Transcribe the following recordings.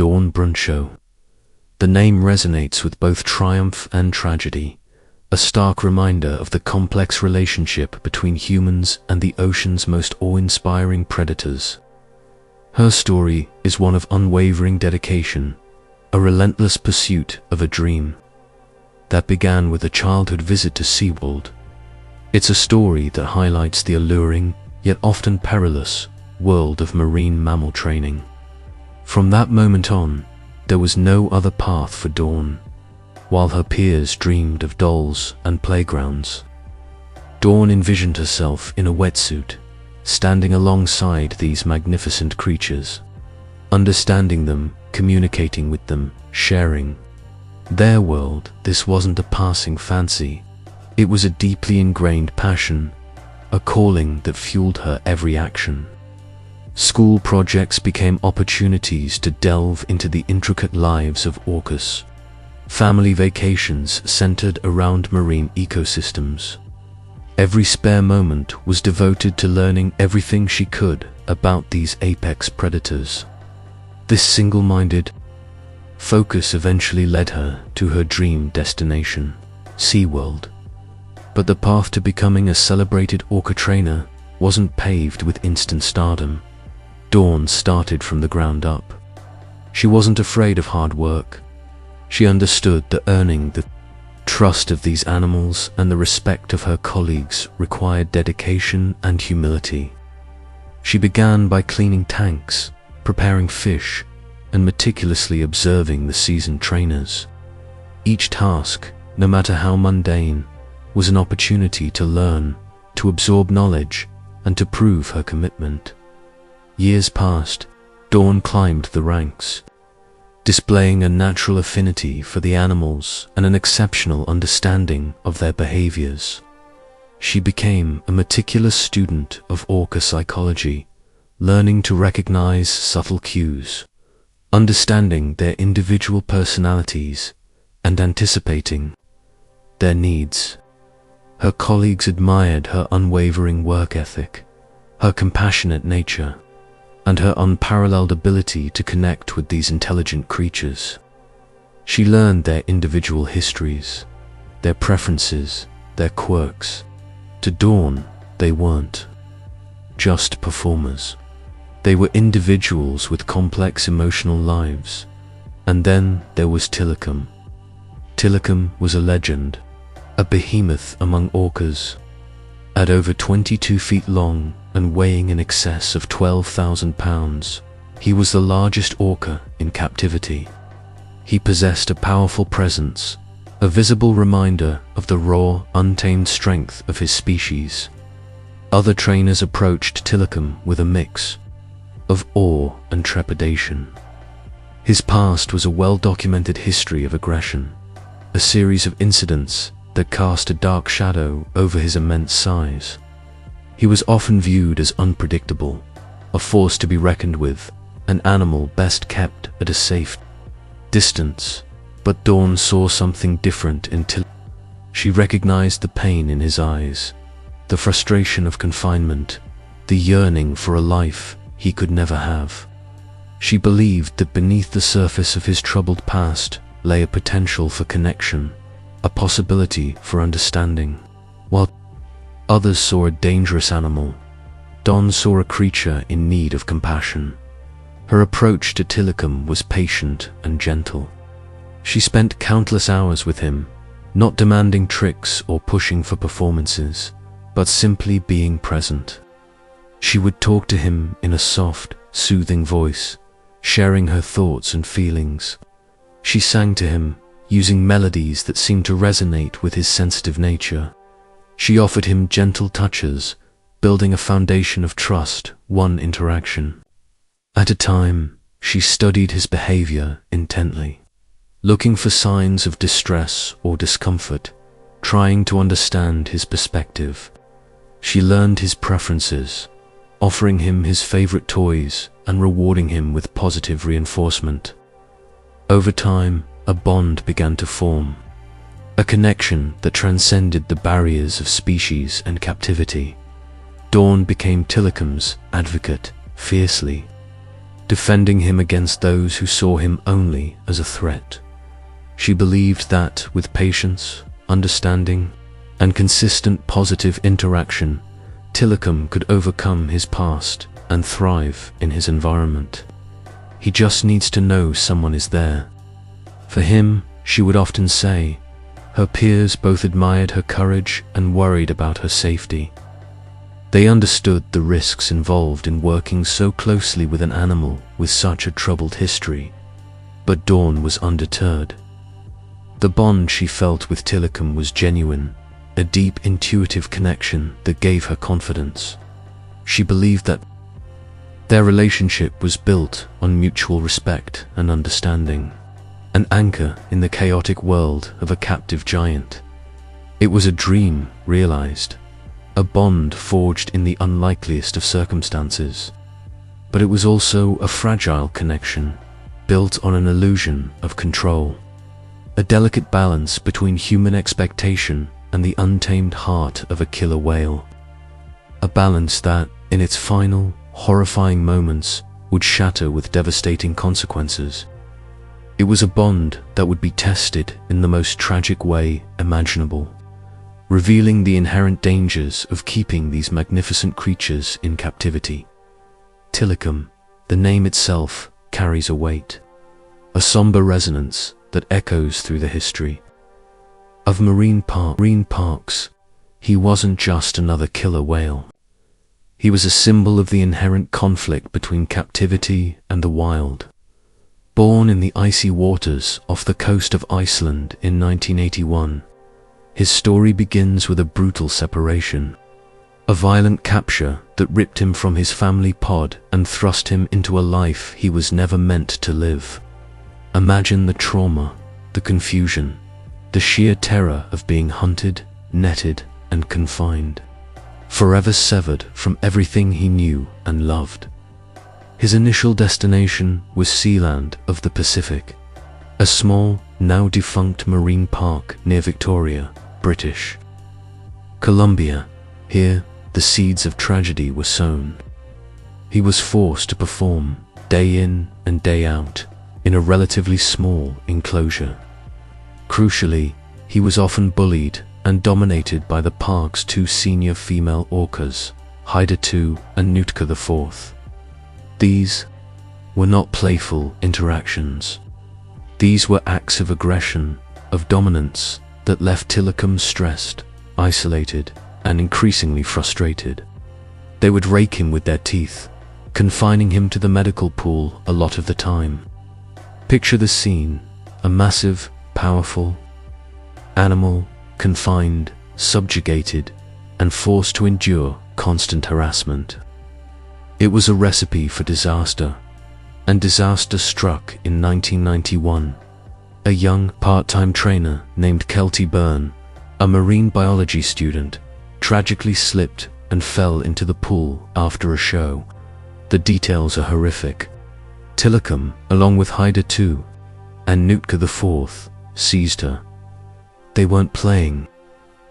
Dawn Brancheau. The name resonates with both triumph and tragedy, a stark reminder of the complex relationship between humans and the ocean's most awe-inspiring predators. Her story is one of unwavering dedication, a relentless pursuit of a dream that began with a childhood visit to SeaWorld. It's a story that highlights the alluring, yet often perilous, world of marine mammal training. From that moment on, there was no other path for Dawn. While her peers dreamed of dolls and playgrounds, Dawn envisioned herself in a wetsuit, standing alongside these magnificent creatures, understanding them, communicating with them, sharing their world. This wasn't a passing fancy. It was a deeply ingrained passion, a calling that fueled her every action. School projects became opportunities to delve into the intricate lives of orcas. Family vacations centered around marine ecosystems. Every spare moment was devoted to learning everything she could about these apex predators. This single-minded focus eventually led her to her dream destination, SeaWorld. But the path to becoming a celebrated orca trainer wasn't paved with instant stardom. Dawn started from the ground up. She wasn't afraid of hard work. She understood that earning the trust of these animals and the respect of her colleagues required dedication and humility. She began by cleaning tanks, preparing fish, and meticulously observing the seasoned trainers. Each task, no matter how mundane, was an opportunity to learn, to absorb knowledge, and to prove her commitment. Years passed. Dawn climbed the ranks, displaying a natural affinity for the animals and an exceptional understanding of their behaviors. She became a meticulous student of orca psychology, learning to recognize subtle cues, understanding their individual personalities, and anticipating their needs. Her colleagues admired her unwavering work ethic, her compassionate nature, and her unparalleled ability to connect with these intelligent creatures. She learned their individual histories, their preferences, their quirks. To Dawn, they weren't just performers. They were individuals with complex emotional lives. And then there was Tilikum. Tilikum was a legend, a behemoth among orcas. At over 22 feet long and weighing in excess of 12,000 pounds, he was the largest orca in captivity. He possessed a powerful presence, a visible reminder of the raw, untamed strength of his species. Other trainers approached Tilikum with a mix of awe and trepidation. His past was a well-documented history of aggression, a series of incidents that cast a dark shadow over his immense size. He was often viewed as unpredictable, a force to be reckoned with, an animal best kept at a safe distance. But Dawn saw something different in Tilikum. She recognized the pain in his eyes, the frustration of confinement, the yearning for a life he could never have. She believed that beneath the surface of his troubled past lay a potential for connection, a possibility for understanding. While others saw a dangerous animal, Dawn saw a creature in need of compassion. Her approach to Tilikum was patient and gentle. She spent countless hours with him, not demanding tricks or pushing for performances, but simply being present. She would talk to him in a soft, soothing voice, sharing her thoughts and feelings. She sang to him, using melodies that seemed to resonate with his sensitive nature. She offered him gentle touches, building a foundation of trust, one interaction at a time. She studied his behavior intently, looking for signs of distress or discomfort, trying to understand his perspective. She learned his preferences, offering him his favorite toys and rewarding him with positive reinforcement. Over time, a bond began to form, a connection that transcended the barriers of species and captivity. Dawn became Tilikum's advocate, fiercely defending him against those who saw him only as a threat. She believed that with patience, understanding, and consistent positive interaction, Tilikum could overcome his past and thrive in his environment. He just needs to know someone is there. For him, she would often say, her peers both admired her courage and worried about her safety. They understood the risks involved in working so closely with an animal with such a troubled history, but Dawn was undeterred. The bond she felt with Tilikum was genuine, a deep intuitive connection that gave her confidence. She believed that their relationship was built on mutual respect and understanding, an anchor in the chaotic world of a captive giant. It was a dream realized, a bond forged in the unlikeliest of circumstances. But it was also a fragile connection, built on an illusion of control, a delicate balance between human expectation and the untamed heart of a killer whale. A balance that, in its final, horrifying moments, would shatter with devastating consequences. It was a bond that would be tested in the most tragic way imaginable, revealing the inherent dangers of keeping these magnificent creatures in captivity. Tilikum, the name itself, carries a weight, a somber resonance that echoes through the history of marine parks. He wasn't just another killer whale. He was a symbol of the inherent conflict between captivity and the wild. Born in the icy waters off the coast of Iceland in 1981, his story begins with a brutal separation, a violent capture that ripped him from his family pod and thrust him into a life he was never meant to live. Imagine the trauma, the confusion, the sheer terror of being hunted, netted, and confined, forever severed from everything he knew and loved. His initial destination was Sealand of the Pacific, a small, now defunct marine park near Victoria, British Columbia. Here, the seeds of tragedy were sown. He was forced to perform, day in and day out, in a relatively small enclosure. Crucially, he was often bullied and dominated by the park's two senior female orcas, Haida II and Nootka IV. These were not playful interactions. These were acts of aggression, of dominance, that left Tilikum stressed, isolated, and increasingly frustrated. They would rake him with their teeth, confining him to the medical pool a lot of the time. Picture the scene: a massive, powerful animal, confined, subjugated, and forced to endure constant harassment. It was a recipe for disaster, and disaster struck in 1991. A young part-time trainer named Kelty Byrne, a marine biology student, tragically slipped and fell into the pool after a show. The details are horrific. Tilikum, along with Haida II and Nootka IV, seized her. They weren't playing.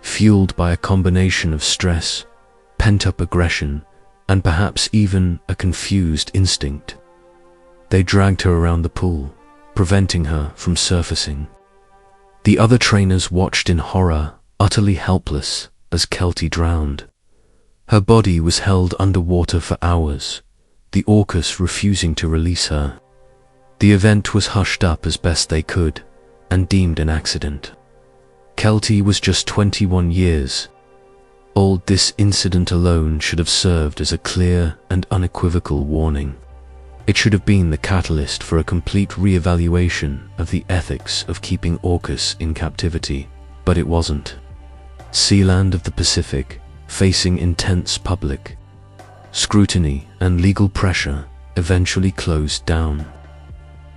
Fueled by a combination of stress, pent-up aggression, and perhaps even a confused instinct, they dragged her around the pool, preventing her from surfacing. The other trainers watched in horror, utterly helpless, as Kelty drowned. Her body was held underwater for hours, the orcas refusing to release her. The event was hushed up as best they could, and deemed an accident. Kelty was just 21 years old. This incident alone should have served as a clear and unequivocal warning. It should have been the catalyst for a complete re-evaluation of the ethics of keeping orcas in captivity, but it wasn't. Sealand of the Pacific, facing intense public scrutiny and legal pressure, eventually closed down.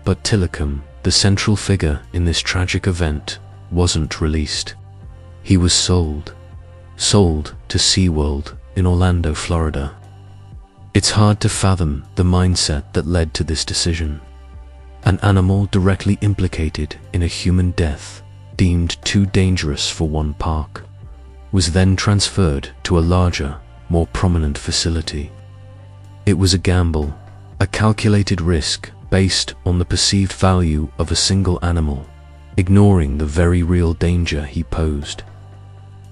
But Tilikum, the central figure in this tragic event, wasn't released. He was sold to SeaWorld in Orlando, Florida. It's hard to fathom the mindset that led to this decision. An animal directly implicated in a human death, deemed too dangerous for one park, was then transferred to a larger, more prominent facility. It was a gamble, A calculated risk based on the perceived value of a single animal, ignoring the very real danger he posed.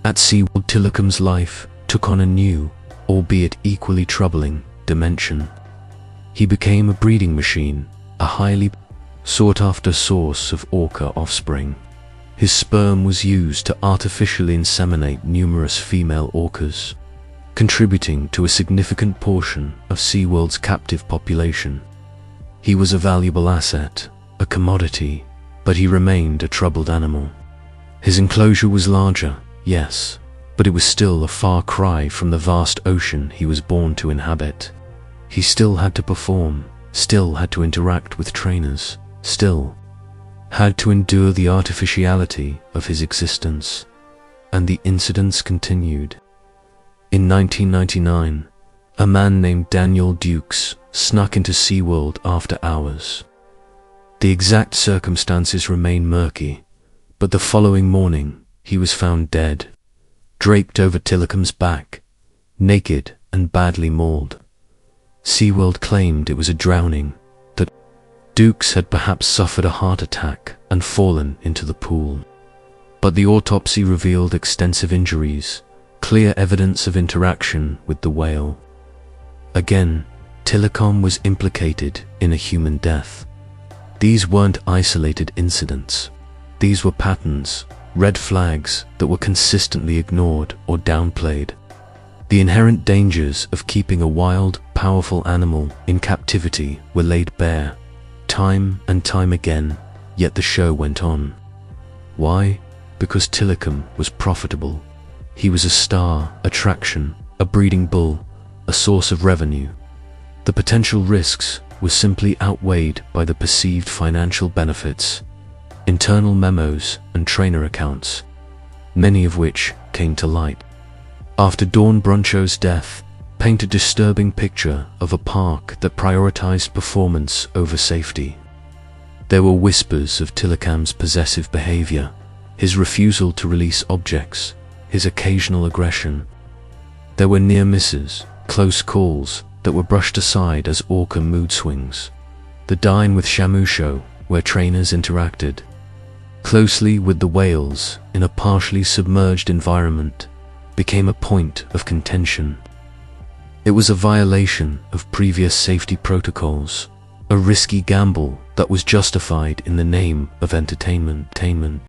At SeaWorld, Tilikum's life took on a new, albeit equally troubling, dimension. He became a breeding machine, a highly sought-after source of orca offspring. His sperm was used to artificially inseminate numerous female orcas, contributing to a significant portion of SeaWorld's captive population. He was a valuable asset, a commodity, but he remained a troubled animal. His enclosure was larger, yes, but it was still a far cry from the vast ocean he was born to inhabit. He still had to perform, still had to interact with trainers, still had to endure the artificiality of his existence. And the incidents continued. In 1999, a man named Daniel Dukes snuck into SeaWorld after hours. The exact circumstances remain murky, but the following morning he was found dead, draped over Tilikum's back, naked and badly mauled. SeaWorld claimed it was a drowning, that Dukes had perhaps suffered a heart attack and fallen into the pool. But the autopsy revealed extensive injuries, clear evidence of interaction with the whale. Again, Tilikum was implicated in a human death. These weren't isolated incidents. These were patterns, red flags that were consistently ignored or downplayed. The inherent dangers of keeping a wild, powerful animal in captivity were laid bare, time and time again, yet the show went on. Why? Because Tilikum was profitable. He was a star attraction, a breeding bull, a source of revenue. The potential risks were simply outweighed by the perceived financial benefits. Internal memos and trainer accounts, many of which came to light after Brancheau's death, paint a disturbing picture of a park that prioritized performance over safety. There were whispers of Tilikum's possessive behavior, his refusal to release objects, his occasional aggression. There were near misses, close calls that were brushed aside as orca mood swings. The Dine with Shamu show, where trainers interacted closely with the whales in a partially submerged environment, became a point of contention. It was a violation of previous safety protocols, a risky gamble that was justified in the name of entertainment.